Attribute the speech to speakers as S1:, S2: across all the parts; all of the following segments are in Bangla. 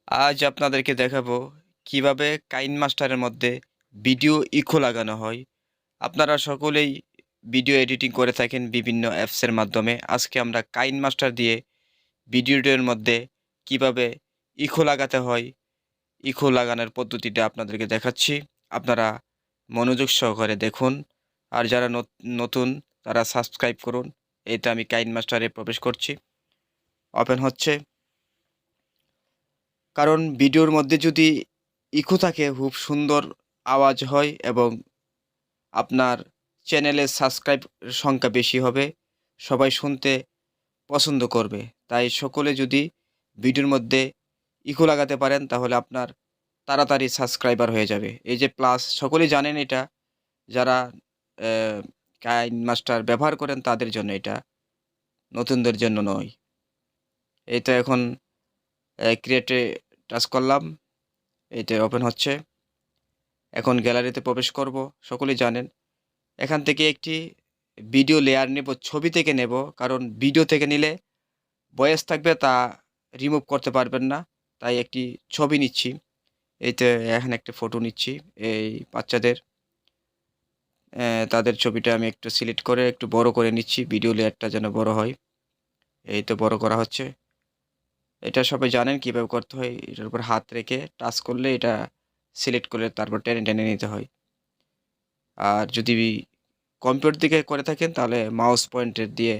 S1: আজ আপনাদেরকে দেখাবো কিভাবে কাইন মাস্টারের মধ্যে ভিডিও ইকো লাগানো হয়। আপনারা সকলেই ভিডিও এডিটিং করে থাকেন বিভিন্ন অ্যাপসের মাধ্যমে। আজকে আমরা কাইন মাস্টার দিয়ে ভিডিওটির মধ্যে কিভাবে ইকো লাগাতে হয়, ইকো লাগানোর পদ্ধতিটা আপনাদেরকে দেখাচ্ছি। আপনারা মনোযোগ সহকারে দেখুন। আর যারা নতুন তারা সাবস্ক্রাইব করুন। এইটা আমি কাইন মাস্টারে প্রবেশ করছি। ওপেন হচ্ছে। কারণ ভিডিওর মধ্যে যদি ইকো থাকে খুব সুন্দর আওয়াজ হয় এবং আপনার চ্যানেলের সাবস্ক্রাইব সংখ্যা বেশি হবে, সবাই শুনতে পছন্দ করবে। তাই সকলে যদি ভিডিওর মধ্যে ইকো লাগাতে পারেন তাহলে আপনার তাড়াতাড়ি সাবস্ক্রাইবার হয়ে যাবে। এই যে প্লাস সকলেই জানেন এটা, যারা কাইন মাস্টার ব্যবহার করেন তাদের জন্য এটা, নতুনদের জন্য নয়। এই তো এখন ক্রিয়েটে টাচ করলাম, এইটা ওপেন হচ্ছে। এখন গ্যালারিতে প্রবেশ করব। সকলেই জানেন এখান থেকে একটি ভিডিও লেয়ার নেব, ছবি থেকে নেব। কারণ ভিডিও থেকে নিলে ভয়েস থাকবে, তা রিমুভ করতে পারবেন না। তাই একটি ছবি নিচ্ছি। এইতে এখানে একটা ফটো নিচ্ছি এই বাচ্চাদের। তাদের ছবিটা আমি একটু সিলেক্ট করে একটু বড় করে নিচ্ছি, ভিডিও লেয়ারটা যেন বড় হয়। এই তো বড় করা হচ্ছে। এটা সবাই জানেন কীভাবে করতে হয়। এটার উপর হাত রেখে টাচ করলে এটা সিলেক্ট করলে তারপর টেনে টেনে নিতে হয়। আর যদি কম্পিউটার দিকে করে থাকেন তাহলে মাউস পয়েন্টার দিয়ে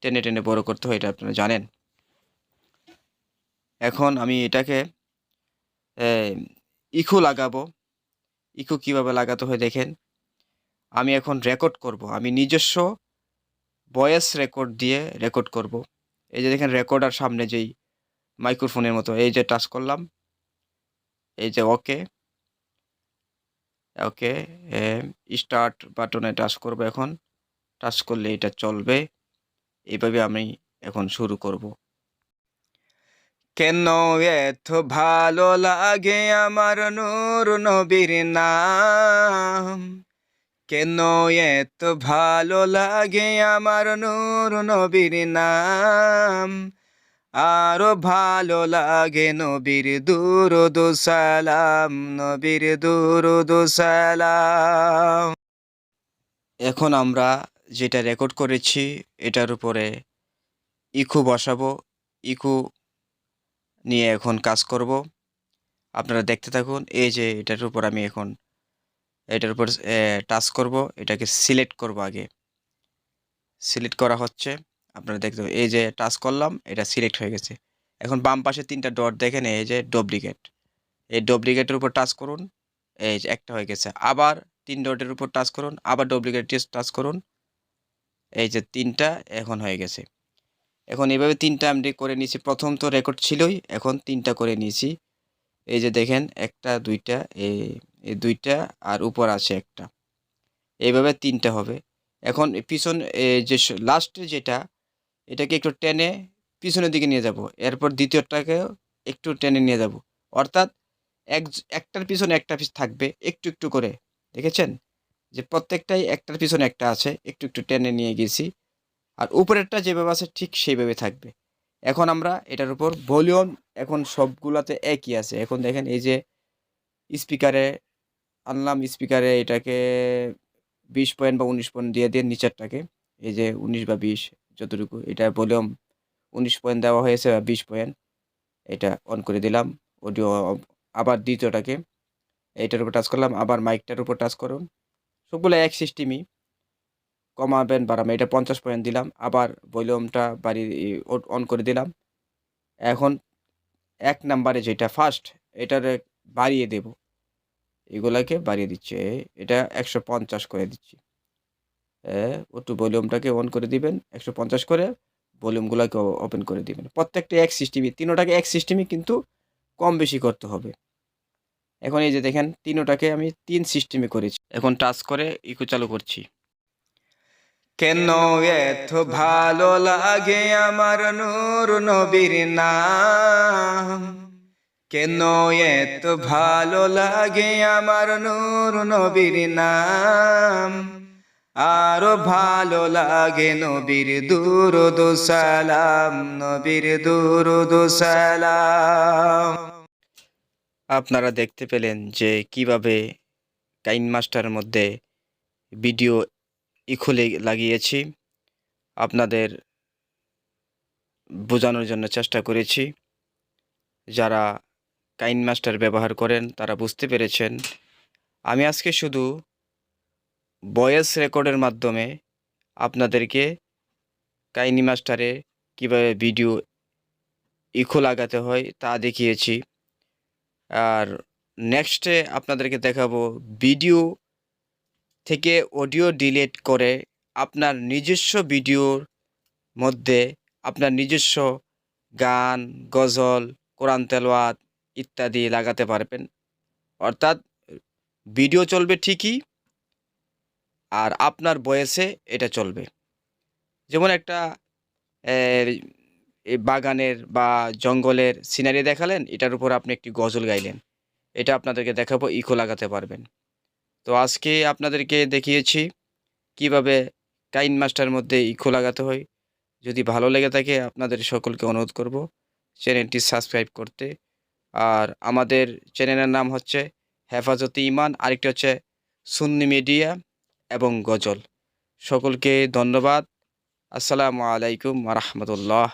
S1: টেনে টেনে বড় করতে হয়, এটা আপনারা জানেন। এখন আমি এটাকে ইকো লাগাবো। ইকো কিভাবে লাগাতে হয় দেখেন। আমি এখন রেকর্ড করব, আমি নিজস্ব ভয়েস রেকর্ড দিয়ে রেকর্ড করব। এই যে দেখেন রেকর্ডার সামনে যেই মাইক্রোফোনের মতো, এই যে টাচ করলাম, এই যে ওকে ওকে স্টার্ট বাটনে টাচ করব। এখন টাচ করলে এটা চলবে। এইভাবে আমি এখন শুরু করব। কেন এত ভালো লাগে আমার নূর নবীর নাম, কেন এত ভালো লাগে আমার নূর নবীর নাম, আরো ভালো লাগে নবীর দুরূদ সালাম, নবীর দুরূদ সালাম। এখন আমরা যেটা রেকর্ড করেছি এটার উপরে ইকো বসাবো। ইকো নিয়ে এখন কাজ করব। আপনারা দেখতে থাকুন। এই যে এটার উপর আমি এখন এটার উপর টাচ করব, এটাকে সিলেক্ট করব। আগে সিলেক্ট করা হচ্ছে, আপনারা দেখতে পাবেন। এই যে টাচ করলাম, এটা সিলেক্ট হয়ে গেছে। এখন বাম পাশে 3টা ডট দেখেন, এই যে ডুপ্লিকেট, এই ডুপ্লিকেটের উপর টাচ করুন। এই যে একটা হয়ে গেছে। আবার 3 ডটের উপর টাচ করুন, আবার ডুপ্লিকেট টাচ করুন। এই যে 3টা এখন হয়ে গেছে। এখন এইভাবে 3টা আমি করে নিয়েছি। প্রথম তো রেকর্ড ছিলই, এখন 3টা করে নিয়েছি। এই যে দেখেন 1টা 2টা, এই 2টা আর উপর আছে একটা, এইভাবে 3টা হবে। এখন পিছন যে লাস্টে যেটা, এটাকে একটু টেনে পিছনের দিকে নিয়ে যাব। এরপর দ্বিতীয়টাকেও একটু টেনে নিয়ে যাব। অর্থাৎ একটার পিছনে একটা পিস থাকবে একটু একটু করে। দেখেছেন যে প্রত্যেকটাই একটার পিছনে একটা আছে, একটু একটু টেনে নিয়ে গেছি। আর উপরেরটা যেভাবে আছে ঠিক সেইভাবে থাকবে। এখন আমরা এটার উপর ভলিউম এখন সবগুলাতে একই আছে। এখন দেখেন এই যে স্পিকারে আনলাম, স্পিকারে এটাকে 20 পয়েন্ট বা 19 পয়েন্ট দিয়ে নিচেরটাকে, এই যে 19 বা 20 যতটুকু, এটা ভলিউম 19 পয়েন্ট দেওয়া হয়েছে বা 20 পয়েন্ট, এটা অন করে দিলাম। অডিও আবার দ্বিতীয়টাকে এইটার উপর টাচ করলাম, আবার মাইকটার উপর টাচ করুন। সবগুলো এক সিস্টেমই, কমাবেন বাড়াবেন। এটা 50 পয়েন্ট দিলাম, আবার ভলিউমটা বাড়িয়ে অন করে দিলাম। এখন 1 নাম্বারে যেটা ফার্স্ট, এটারে বাড়িয়ে দেব। এগুলাকে বাড়িয়ে দিচ্ছি, এটা 150 করে দিচ্ছি। একটু ভলিউমটাকে অন করে দিবেন 150 করে, ভলিউমগুলোকে ওপেন করে দিবেন। প্রত্যেকটা এক সিস্টেমই, তিনোটাকে এক সিস্টেমই, কিন্তু কম বেশি করতে হবে। এখন এই যে দেখেন তিনোটাকে আমি 3 সিস্টেমে করেছি। এখন টাচ করে ইকো চালু করছি। কেন এত ভালো লাগে আমার নূর নবীর নাম, কেন এত ভালো লাগে আমার নূর নবীর নাম, আরো ভালো লাগে নবীর দুরূদ সালাম, নবীর দুরূদ সালাম। আপনারা দেখতে পেলেন যে কিভাবে কাইন মাস্টারের মধ্যে ভিডিও ইকো লাগিয়েছি। আপনাদের বোঝানোর জন্য চেষ্টা করেছি। যারা কাইন মাস্টার ব্যবহার করেন তারা বুঝতে পেরেছেন। আমি আজকে শুধু ভয়েস রেকর্ডের মাধ্যমে আপনাদেরকে কাইন মাস্টারে কীভাবে ভিডিও ইকো লাগাতে হয় তা দেখিয়েছি। আর নেক্সটে আপনাদেরকে দেখাবো ভিডিও থেকে অডিও ডিলিট করে আপনার নিজস্ব ভিডিওর মধ্যে আপনার নিজস্ব গান, গজল, কোরআন তেলাওয়াত ইত্যাদি লাগাতে পারবেন। অর্থাৎ ভিডিও চলবে ঠিকই, আর আপনার ভয়েসে এটা চলবে। যেমন একটা এই বাগানের বা জঙ্গলের সিনারি দেখালেন, এটার উপর আপনি একটি গজল গাইলেন। এটা আপনাদেরকে দেখাবো, ইকো লাগাতে পারবেন। তো আজকে আপনাদেরকে দেখিয়েছি কিভাবে কাইন মাস্টারের মধ্যে ইকো লাগাতে হয়। যদি ভালো লেগে থাকে আপনাদের সকলকে অনুরোধ করব চ্যানেলটি সাবস্ক্রাইব করতে। আর আমাদের চ্যানেলের নাম হচ্ছে হেফাজতে ইমান, আরেকটি হচ্ছে সুন্নি মিডিয়া এবং গজল। সকলকে ধন্যবাদ। আসসালামু আলাইকুম ওয়া রাহমাতুল্লাহ।